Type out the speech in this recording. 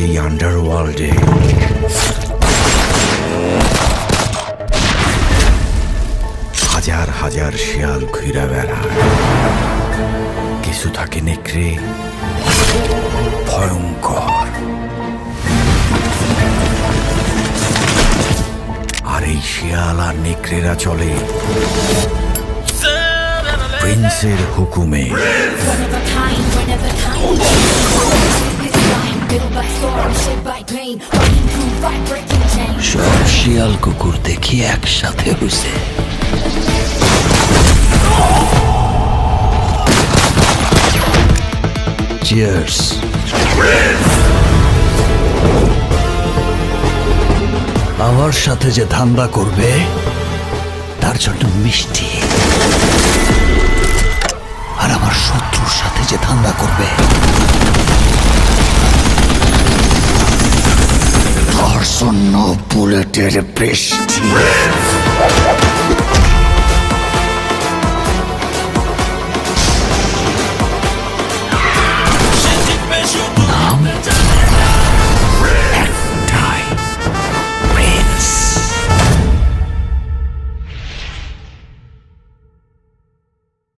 এই আন্ডারওয়ার্ল্ডে হাজার হাজার শিয়াল ঘুরে বেড়ায়। কিছু থাকে নেকড়ে, ভয়ঙ্কর, আর এই শিয়াল আর নেকড়েরা চলে প্রিন্সের হুকুমে। সব শিয়াল কুকুর দেখি একসাথে হইছে। চিয়ার্স। আমার সাথে যে ধান্দা করবে তার জন্য মিষ্টি, আর আমার শত্রুর সাথে যে ধান্দা করবে তার জন্য বুলেটের বৃষ্টি।